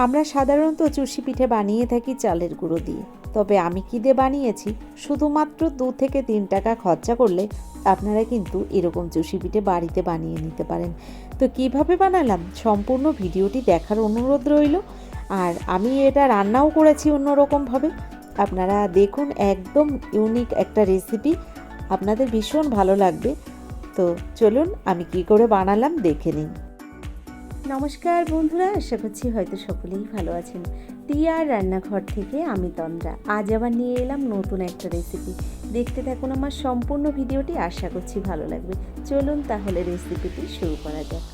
আমরা সাধারণত চুষি পিঠে বানিয়ে থাকি চালের গুঁড়ো দিয়ে, তবে আমি কী দিয়ে বানিয়েছি, শুধুমাত্র 2 থেকে 3 টাকা খরচা করলে আপনারা কিন্তু এরকম চুষি পিঠে বাড়িতে বানিয়ে নিতে পারেন। তো কিভাবে বানালাম সম্পূর্ণ ভিডিওটি দেখার অনুরোধ রইল। আর আমি এটা রান্নাও করেছি অন্যরকমভাবে, আপনারা দেখুন, একদম ইউনিক একটা রেসিপি, আপনাদের ভীষণ ভালো লাগবে। তো চলুন আমি কি করে বানালাম দেখে নিন। নমস্কার বন্ধুরা, আশা করছি হয়তো সকলেই ভালো আছেন। টিয়ার রান্নাঘর থেকে আমি তন্দ্রা আজ আবার নিয়ে এলাম নতুন একটা রেসিপি। দেখতে থাকুন আমার সম্পূর্ণ ভিডিওটি, আশা করছি ভালো লাগবে। চলুন তাহলে রেসিপিটি শুরু করা যাক।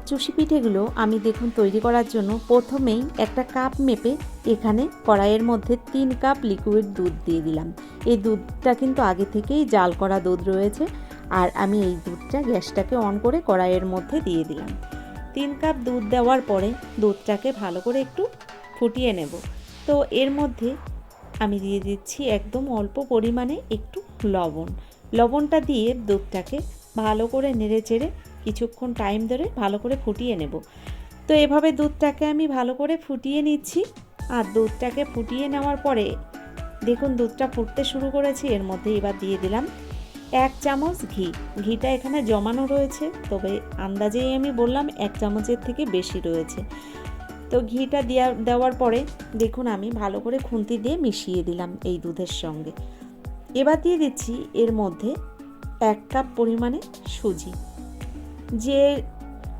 চুষি পিঠেগুলো আমি দেখুন তৈরি করার জন্য প্রথমেই একটা কাপ মেপে এখানে কড়াইয়ের মধ্যে 3 কাপ লিকুইড দুধ দিয়ে দিলাম। এই দুধটা কিন্তু আগে থেকেই জাল করা দুধ রয়েছে, আর আমি এই দুধটা গ্যাসটাকে অন করে কড়াইয়ের মধ্যে দিয়ে দিলাম। 3 কাপ দুধ দেওয়ার পরে দুধটাকে ভালো করে একটু ফুটিয়ে নেব। তো এর মধ্যে আমি দিয়ে দিচ্ছি একদম অল্প পরিমাণে একটু লবণটা দিয়ে দুধটাকে ভালো করে নেড়ে চেড়ে কিছুক্ষণ টাইম ধরে ভালো করে ফুটিয়ে নেব। তো এভাবে দুধটাকে আমি ভালো করে ফুটিয়ে নিচ্ছি। আর দুধটাকে ফুটিয়ে নেওয়ার পরে দেখুন দুধটা ফুটতে শুরু করেছে। এর মধ্যে এবার দিয়ে দিলাম 1 চামচ ঘি। ঘিটা এখানে জমানো রয়েছে, তবে আন্দাজেই আমি বললাম 1 চামচের থেকে বেশি রয়েছে। তো ঘিটা দেওয়ার পরে দেখুন আমি ভালো করে খুন্তি দিয়ে মিশিয়ে দিলাম এই দুধের সঙ্গে। এবার দিয়ে দিচ্ছি এর মধ্যে 1 কাপ পরিমাণে সুজি। যে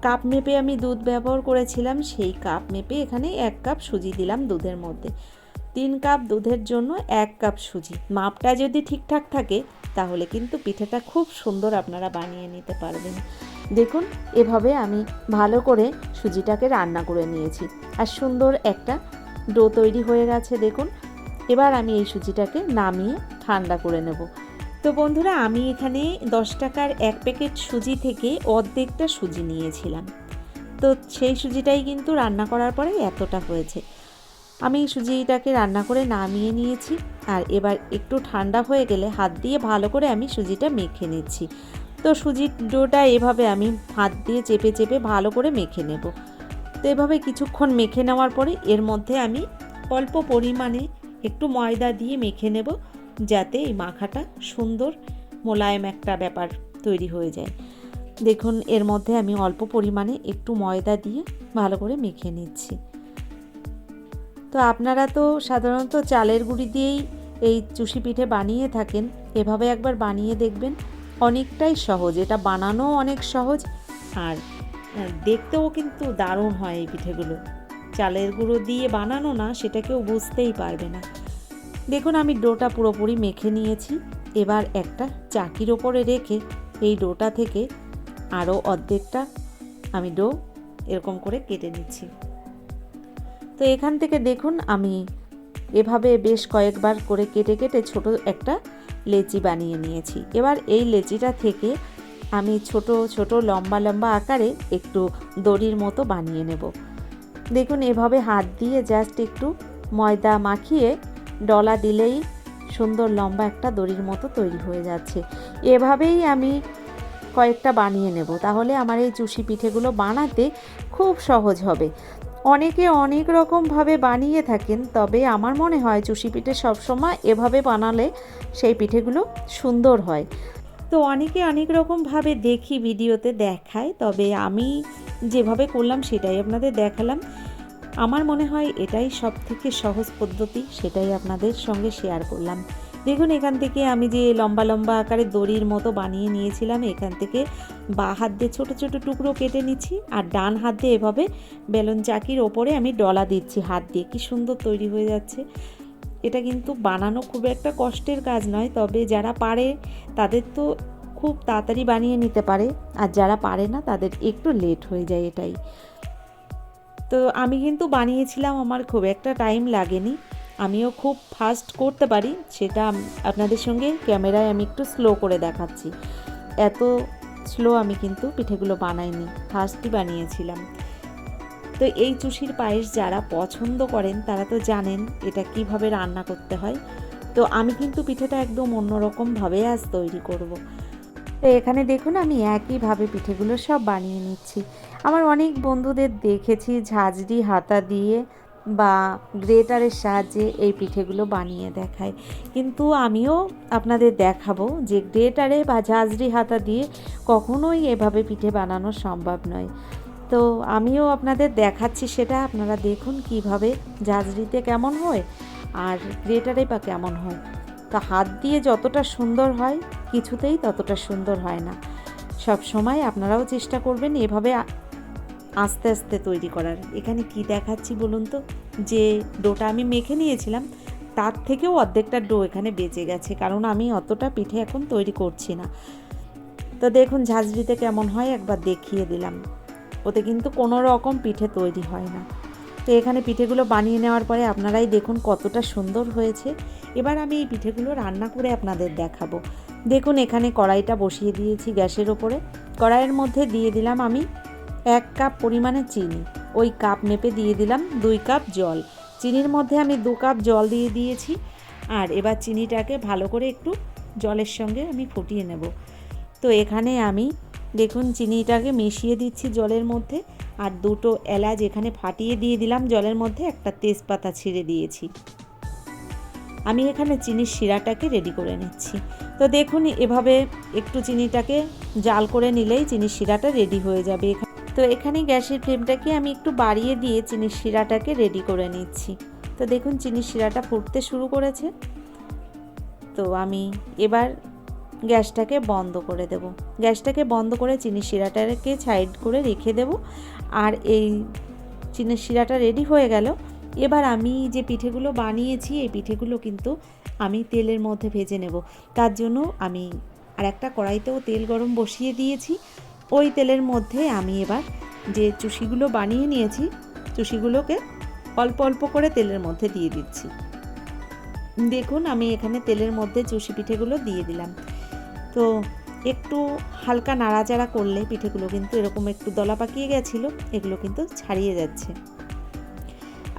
কাপ মেপে আমি দুধ ব্যবহার করেছিলাম সেই কাপ মেপে এখানে 1 কাপ সুজি দিলাম দুধের মধ্যে। 3 কাপ দুধের জন্য 1 কাপ সুজি। মাপটা যদি ঠিকঠাক থাকে তাহলে কিন্তু পিঠাটা খুব সুন্দর আপনারা বানিয়ে নিতে পারবেন। দেখুন এভাবে আমি ভালো করে সুজিটাকে রান্না করে নিয়েছি, আর সুন্দর একটা ডো তৈরি হয়ে গেছে দেখুন। এবার আমি এই সুজিটাকে নামিয়ে ঠান্ডা করে নেব। তো বন্ধুরা, আমি এখানে 10 টাকার 1 প্যাকেট সুজি থেকে অর্ধেকটা সুজি নিয়েছিলাম। তো সেই সুজিটাই কিন্তু রান্না করার পরে এতটা হয়েছে। আমি সুজিটাকে রান্না করে নামিয়ে নিয়েছি, আর এবার একটু ঠান্ডা হয়ে গেলে হাত দিয়ে ভালো করে আমি সুজিটা মেখে নিচ্ছি। তো সুজির ডোটা এভাবে আমি হাত দিয়ে চেপে চেপে ভালো করে মেখে নেব। তো এভাবে কিছুক্ষণ মেখে নেওয়ার পরে এর মধ্যে আমি অল্প পরিমাণে একটু ময়দা দিয়ে মেখে নেব, যাতে এই মাখাটা সুন্দর মোলায়েম একটা ব্যাপার তৈরি হয়ে যায়। দেখুন এর মধ্যে আমি অল্প পরিমাণে একটু ময়দা দিয়ে ভালো করে মেখে নিচ্ছি। তো আপনারা তো সাধারণত চালের গুঁড়ি দিয়েই এই চুষি পিঠে বানিয়ে থাকেন, এভাবে একবার বানিয়ে দেখবেন। অনেকটাই সহজ, এটা বানানো অনেক সহজ, আর দেখতেও কিন্তু দারুণ হয় এই পিঠেগুলো। চালের গুঁড়ো দিয়ে বানানো না, সেটা কেউ বুঝতেই পারবে না। দেখুন আমি ডোটা পুরোপুরি মেখে নিয়েছি। এবার একটা চাকির ওপরে রেখে এই ডোটা থেকে আরও অর্ধেকটা আমি ডো এরকম করে কেটে নিচ্ছি। তো এখান থেকে দেখুন আমি এভাবে বেশ কয়েকবার করে কেটে কেটে ছোট একটা লেচি বানিয়ে নিয়েছি। এবার এই লেচিটা থেকে আমি ছোট ছোট লম্বা লম্বা আকারে একটু দড়ির মতো বানিয়ে নেব। দেখুন এভাবে হাত দিয়ে জাস্ট একটু ময়দা মাখিয়ে ডলা দিলেই সুন্দর লম্বা একটা দড়ির মতো তৈরি হয়ে যাচ্ছে। এভাবেই আমি কয়েকটা বানিয়ে নেব, তাহলে আমার এই চুষি পিঠেগুলো বানাতে খুব সহজ হবে। অনেকে অনেক রকমভাবে বানিয়ে থাকেন, তবে আমার মনে হয় চুষি পিঠে সবসময় এভাবে বানালে সেই পিঠেগুলো সুন্দর হয়। তো অনেকে অনেক রকমভাবে দেখি ভিডিওতে দেখায়, তবে আমি যেভাবে করলাম সেটাই আপনাদের দেখালাম। আমার মনে হয় এটাই সবথেকে সহজ পদ্ধতি, সেটাই আপনাদের সঙ্গে শেয়ার করলাম। দেখুন এখান থেকে আমি যে লম্বা লম্বা আকারে দড়ির মতো বানিয়ে নিয়েছিলাম, এখান থেকে বাঁ হাত দিয়ে ছোটো ছোটো টুকরো কেটে নিচ্ছি, আর ডান হাত দিয়ে এভাবে বেলুন চাকির ওপরে আমি ডলা দিচ্ছি হাত দিয়ে। কি সুন্দর তৈরি হয়ে যাচ্ছে। এটা কিন্তু বানানো খুব একটা কষ্টের কাজ নয়, তবে যারা পারে তাদের তো খুব তাড়াতাড়ি বানিয়ে নিতে পারে, আর যারা পারে না তাদের একটু লেট হয়ে যায় এটাই। তো আমি কিন্তু বানিয়েছিলাম, আমার খুব একটা টাইম লাগেনি। আমিও খুব ফাস্ট করতে পারি, সেটা আপনাদের সঙ্গে ক্যামেরায় আমি একটু স্লো করে দেখাচ্ছি। এত স্লো আমি কিন্তু পিঠেগুলো বানাইনি, ফাস্টই বানিয়েছিলাম। তো এই চুষির পায়েস যারা পছন্দ করেন তারা তো জানেন এটা কিভাবে রান্না করতে হয়। তো আমি কিন্তু পিঠেটা একদম অন্যরকমভাবে আজ তৈরি করব। তো এখানে দেখুন আমি একইভাবে পিঠেগুলো সব বানিয়ে নিচ্ছি। আমার অনেক বন্ধুদের দেখেছি ঝাঁঝরি হাতা দিয়ে বা গ্রেটারের সাহায্যে এই পিঠেগুলো বানিয়ে দেখায়, কিন্তু আমিও আপনাদের দেখাবো যে গ্রেটারে বা ঝাঁঝরি হাতা দিয়ে কখনোই এভাবে পিঠে বানানো সম্ভব নয়। তো আমিও আপনাদের দেখাচ্ছি, সেটা আপনারা দেখুন কিভাবে ঝাঁঝরিতে কেমন হয় আর গ্রেটারে বা কেমন হয়। তা হাত দিয়ে যতটা সুন্দর হয় কিছুতেই ততটা সুন্দর হয় না। সব সময় আপনারাও চেষ্টা করবেন এভাবে আস্তে আস্তে তৈরি করার। এখানে কি দেখাচ্ছি বলুন তো, যে ডোটা আমি মেখে নিয়েছিলাম তার থেকেও অর্ধেকটা ডো এখানে বেঁচে গেছে, কারণ আমি অতটা পিঠে এখন তৈরি করছি না। তো দেখুন ঝাঁঝরিতে কেমন হয় একবার দেখিয়ে দিলাম, ওতে কিন্তু কোনো রকম পিঠে তৈরি হয় না। তো এখানে পিঠেগুলো বানিয়ে নেওয়ার পরে আপনারাই দেখুন কতটা সুন্দর হয়েছে। এবার আমি এই পিঠেগুলো রান্না করে আপনাদের দেখাবো। দেখুন এখানে কড়াইটা বসিয়ে দিয়েছি গ্যাসের ওপরে। কড়াইয়ের মধ্যে দিয়ে দিলাম আমি 1 কাপ পরিমাণে চিনি, ওই কাপ মেপে দিয়ে দিলাম 2 কাপ জল। চিনির মধ্যে আমি 2 কাপ জল দিয়ে দিয়েছি। আর এবার চিনিটাকে ভালো করে একটু জলের সঙ্গে আমি ফুটিয়ে নেব। তো এখানে আমি দেখুন চিনিটাকে মিশিয়ে দিচ্ছি জলের মধ্যে, আর 2টো এলাচ এখানে ফাটিয়ে দিয়ে দিলাম জলের মধ্যে, একটা তেজপাতা ছিঁড়ে দিয়েছি। আমি এখানে চিনির শিরাটাকে রেডি করে নিচ্ছি। তো দেখুন এভাবে একটু চিনিটাকে জাল করে নিলেই চিনির শিরাটা রেডি হয়ে যাবে। তো এখানে গ্যাসের ফ্লেমটাকে আমি একটু বাড়িয়ে দিয়ে চিনির শিরাটাকে রেডি করে নিচ্ছি। তো দেখুন চিনির শিরাটা ফুটতে শুরু করেছে। তো আমি এবার গ্যাসটাকে বন্ধ করে দেব। গ্যাসটাকে বন্ধ করে চিনির শিরাটাকে সাইড করে রেখে দেব। আর এই চিনির শিরাটা রেডি হয়ে গেল। এবার আমি যে পিঠেগুলো বানিয়েছি এই পিঠেগুলো কিন্তু আমি তেলের মধ্যে ভেজে নেব। তার জন্য আমি আর একটা কড়াইতেও তেল গরম বসিয়ে দিয়েছি। ওই তেলের মধ্যে আমি এবার যে চুষিগুলো বানিয়ে নিয়েছি চুষিগুলোকে অল্প অল্প করে তেলের মধ্যে দিয়ে দিচ্ছি। দেখুন আমি এখানে তেলের মধ্যে চুষি পিঠেগুলো দিয়ে দিলাম। তো একটু হালকা নাড়াচাড়া করলে পিঠেগুলো কিন্তু এরকম একটু দলা পাকিয়ে গেছিলো, এগুলো কিন্তু ছাড়িয়ে যাচ্ছে।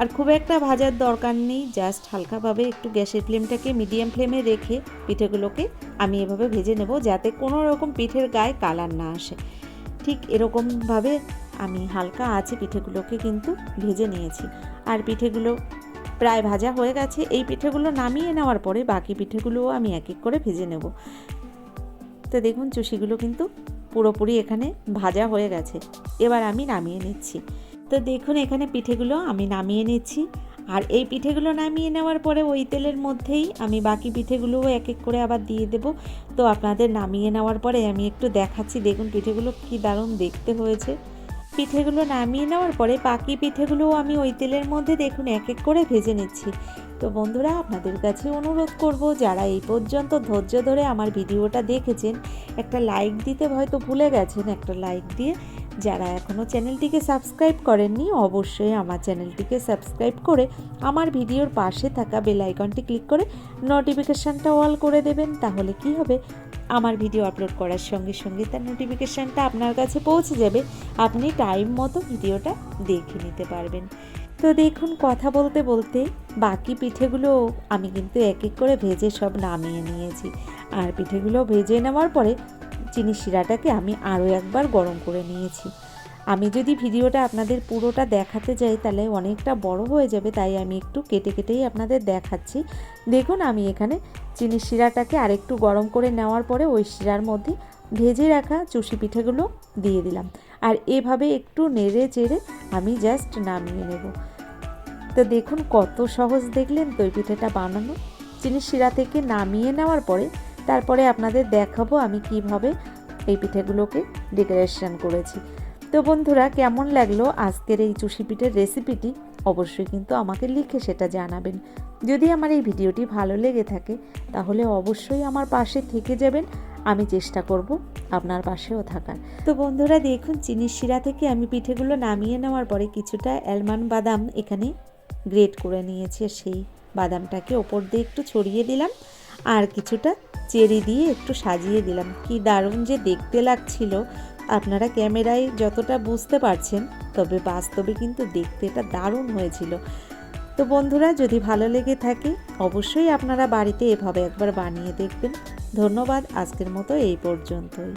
আর খুব একটা ভাজার দরকার নেই, জাস্ট হালকাভাবে একটু গ্যাসের ফ্লেমটাকে মিডিয়াম ফ্লেমে রেখে পিঠেগুলোকে আমি এভাবে ভেজে নেব, যাতে কোনো রকম পিঠের গায়ে কালার না আসে। ঠিক এরকমভাবে আমি হালকা আঁচে পিঠেগুলোকে কিন্তু ভেজে নিয়েছি। আর পিঠেগুলো প্রায় ভাজা হয়ে গেছে। এই পিঠেগুলো নামিয়ে নেওয়ার পরে বাকি পিঠেগুলোও আমি এক এক করে ভেজে নেব। তো দেখুন চুষিগুলো কিন্তু পুরোপুরি এখানে ভাজা হয়ে গেছে। এবার আমি নামিয়ে নিচ্ছি। তো দেখুন এখানে পিঠেগুলো আমি নামিয়ে নিচ্ছি। আর এই পিঠেগুলো নামিয়ে নেওয়ার পরে ওই তেলের মধ্যেই আমি বাকি পিঠেগুলোও এক এক করে আবার দিয়ে দেব। তো আপনাদের নামিয়ে নেওয়ার পরে আমি একটু দেখাচ্ছি, দেখুন পিঠেগুলো কি দারুণ দেখতে হয়েছে। পিঠেগুলো নামিয়ে নেওয়ার পরে বাকি পিঠেগুলোও আমি ওই তেলের মধ্যে দেখুন এক এক করে ভেজে নিচ্ছি। তো বন্ধুরা আপনাদের কাছে অনুরোধ করব, যারা এই পর্যন্ত ধৈর্য ধরে আমার ভিডিওটা দেখেছেন একটা লাইক দিতে হয়তো ভুলে গেছেন, একটা লাইক দিয়ে যারা এখনও চ্যানেলটিকে সাবস্ক্রাইব করেননি অবশ্যই আমার চ্যানেলটিকে সাবস্ক্রাইব করে আমার ভিডিওর পাশে থাকা বেল আইকনটি ক্লিক করে নোটিফিকেশানটা অল করে দেবেন। তাহলে কি হবে, আমার ভিডিও আপলোড করার সঙ্গে সঙ্গে তার নোটিফিকেশানটা আপনার কাছে পৌঁছে যাবে, আপনি টাইম মতো ভিডিওটা দেখে নিতে পারবেন। তো দেখুন কথা বলতে বলতে বাকি পিঠেগুলো আমি কিন্তু এক এক করে ভেজে সব নামিয়ে নিয়েছি। আর পিঠেগুলো ভেজে নেওয়ার পরে চিনির শিরাটাকে আমি আরও একবার গরম করে নিয়েছি। আমি যদি ভিডিওটা আপনাদের পুরোটা দেখাতে যাই তাহলে অনেকটা বড় হয়ে যাবে, তাই আমি একটু কেটে কেটেই আপনাদের দেখাচ্ছি। দেখুন আমি এখানে চিনির শিরাটাকে আরেকটু গরম করে নেওয়ার পরে ওই শিরার মধ্যে ভেজে রাখা চুষি পিঠেগুলো দিয়ে দিলাম। আর এভাবে একটু নেড়ে চেড়ে আমি জাস্ট নামিয়ে নেব। তো দেখুন কত সহজ দেখলেন তো এই পিঠেটা বানানো। চিনির শিরা থেকে নামিয়ে নেওয়ার পরে তারপরে আপনাদের দেখাবো আমি কিভাবে এই পিঠেগুলোকে ডেকোরেশন করেছি। তো বন্ধুরা কেমন লাগলো আজকের এই চুষি পিঠের রেসিপিটি অবশ্যই কিন্তু আমাকে লিখে সেটা জানাবেন। যদি আমার এই ভিডিওটি ভালো লেগে থাকে তাহলে অবশ্যই আমার পাশে থেকে যাবেন, আমি চেষ্টা করব আপনার পাশেও থাকার। তো বন্ধুরা দেখুন চিনির শিরা থেকে আমি পিঠেগুলো নামিয়ে নেওয়ার পরে কিছুটা অ্যালমন্ড বাদাম এখানে গ্রেট করে নিয়েছি, সেই বাদামটাকে ওপর দিয়ে একটু ছড়িয়ে দিলাম আর কিছুটা চেরি দিয়ে একটু সাজিয়ে দিলাম। কি দারুণ যে দেখতে লাগছিল, আপনারা ক্যামেরায় যতটা বুঝতে পারছেন তবে বাস্তবে কিন্তু দেখতে এটা দারুণ হয়েছিল। তো বন্ধুরা যদি ভালো লেগে থাকে অবশ্যই আপনারা বাড়িতে এভাবে একবার বানিয়ে দেখবেন। ধন্যবাদ, আজকের মতো এই পর্যন্তই।